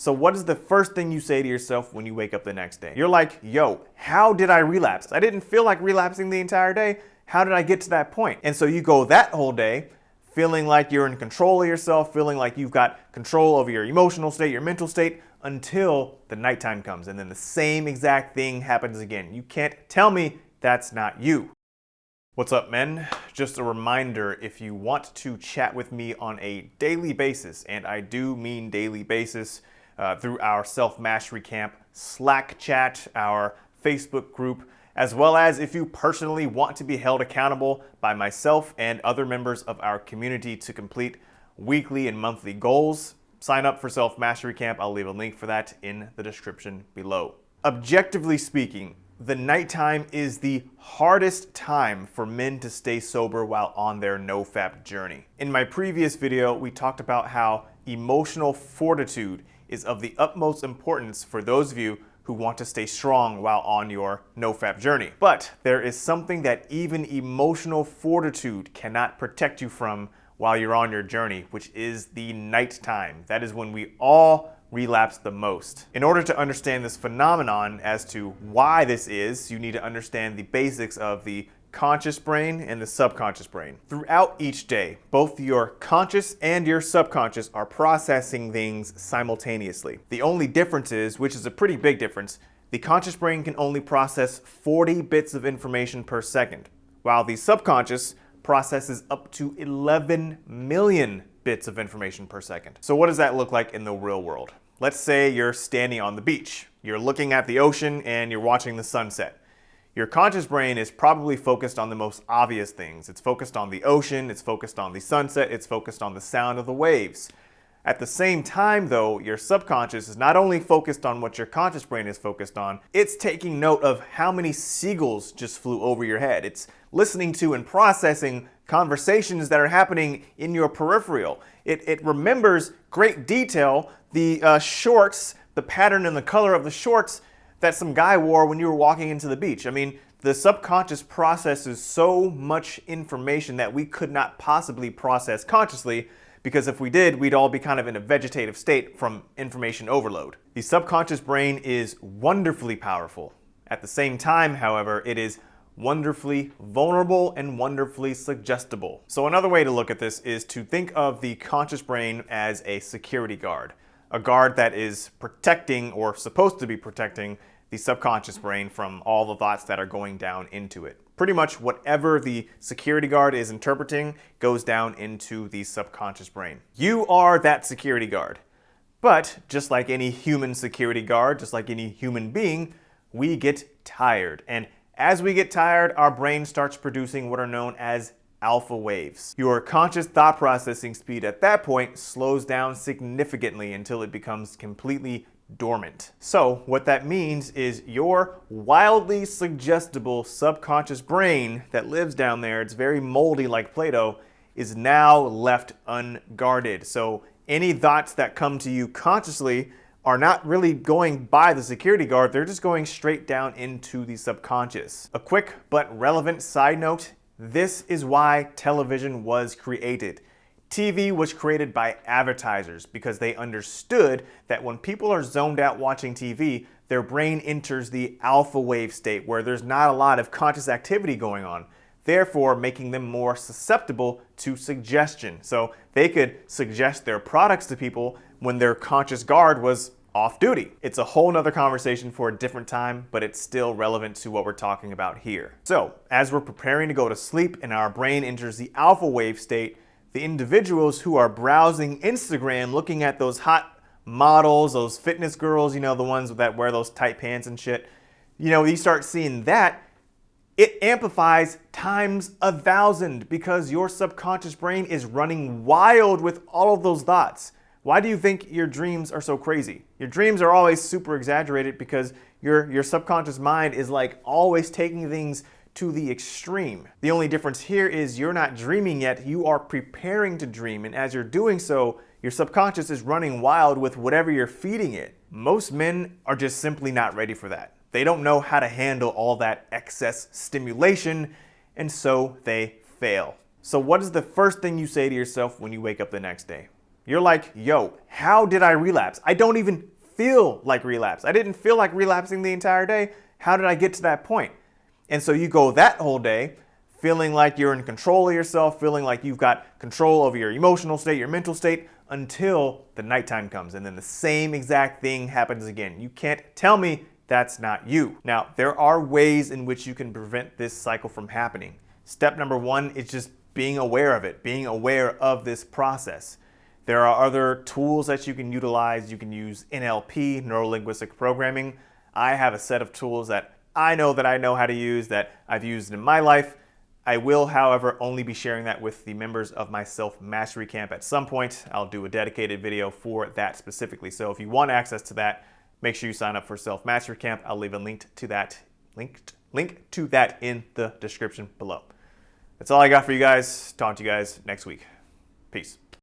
So what is the first thing you say to yourself when you wake up the next day? You're like, yo, how did I relapse? I didn't feel like relapsing the entire day. How did I get to that point? And so you go that whole day feeling like you're in control of yourself, feeling like you've got control over your emotional state, your mental state, until the nighttime comes. And then the same exact thing happens again. You can't tell me that's not you. What's up, men? Just a reminder, if you want to chat with me on a daily basis, and I do mean daily basis, through our Self-Mastery Camp Slack chat, our Facebook group, as well as if you personally want to be held accountable by myself and other members of our community to complete weekly and monthly goals, sign up for Self-Mastery Camp. I'll leave a link for that in the description below. Objectively speaking, the nighttime is the hardest time for men to stay sober while on their NoFap journey. In my previous video, we talked about how emotional fortitude is of the utmost importance for those of you who want to stay strong while on your NoFap journey. But there is something that even emotional fortitude cannot protect you from while you're on your journey, which is the nighttime. That is when we all relapse the most. In order to understand this phenomenon as to why this is, you need to understand the basics of the conscious brain and the subconscious brain. Throughout each day, both your conscious and your subconscious are processing things simultaneously. The only difference is, which is a pretty big difference, the conscious brain can only process 40 bits of information per second, while the subconscious processes up to 11 million bits of information per second. So what does that look like in the real world? Let's say you're standing on the beach. You're looking at the ocean and you're watching the sunset. Your conscious brain is probably focused on the most obvious things. It's focused on the ocean, it's focused on the sunset, it's focused on the sound of the waves. At the same time, though, your subconscious is not only focused on what your conscious brain is focused on, it's taking note of how many seagulls just flew over your head. It's listening to and processing conversations that are happening in your peripheral. It remembers great detail the shorts, the pattern and the color of the shorts that some guy wore when you were walking into the beach. I mean, the subconscious processes so much information that we could not possibly process consciously, because if we did, we'd all be kind of in a vegetative state from information overload. The subconscious brain is wonderfully powerful. At the same time, however, it is wonderfully vulnerable and wonderfully suggestible. So another way to look at this is to think of the conscious brain as a security guard. A guard that is protecting, or supposed to be protecting, the subconscious brain from all the thoughts that are going down into it. Pretty much whatever the security guard is interpreting goes down into the subconscious brain. You are that security guard. But just like any human security guard, just like any human being, we get tired. And as we get tired, our brain starts producing what are known as alpha waves. Your conscious thought processing speed at that point slows down significantly until it becomes completely dormant. So what that means is your wildly suggestible subconscious brain that lives down there, it's very moldy like Play-Doh, is now left unguarded. So any thoughts that come to you consciously are not really going by the security guard, they're just going straight down into the subconscious. A quick but relevant side note, this is why television was created. TV was created by advertisers because they understood that when people are zoned out watching TV, their brain enters the alpha wave state where there's not a lot of conscious activity going on, therefore making them more susceptible to suggestion. So they could suggest their products to people when their conscious guard was off duty. It's a whole nother conversation for a different time, but it's still relevant to what we're talking about here. So as we're preparing to go to sleep and our brain enters the alpha wave state, the individuals who are browsing Instagram, looking at those hot models, those fitness girls, you know, the ones that wear those tight pants and shit, you know, you start seeing that, it amplifies times 1,000 because your subconscious brain is running wild with all of those thoughts. Why do you think your dreams are so crazy? Your dreams are always super exaggerated because your subconscious mind is like always taking things to the extreme. The only difference here is you're not dreaming yet, you are preparing to dream, and as you're doing so, your subconscious is running wild with whatever you're feeding it. Most men are just simply not ready for that. They don't know how to handle all that excess stimulation, and so they fail. So what is the first thing you say to yourself when you wake up the next day? You're like, yo, how did I relapse? I don't even feel like relapse. I didn't feel like relapsing the entire day. How did I get to that point? And so you go that whole day feeling like you're in control of yourself, feeling like you've got control over your emotional state, your mental state, until the nighttime comes. And then the same exact thing happens again. You can't tell me that's not you. Now, there are ways in which you can prevent this cycle from happening. Step number one is just being aware of it, being aware of this process. There are other tools that you can utilize. You can use NLP, neuro-linguistic programming. I have a set of tools that I know how to use, that I've used in my life. I will, however, only be sharing that with the members of my Self-Mastery Camp at some point. I'll do a dedicated video for that specifically. So if you want access to that, make sure you sign up for Self-Mastery Camp. I'll leave a link to that in the description below. That's all I got for you guys. Talk to you guys next week. Peace.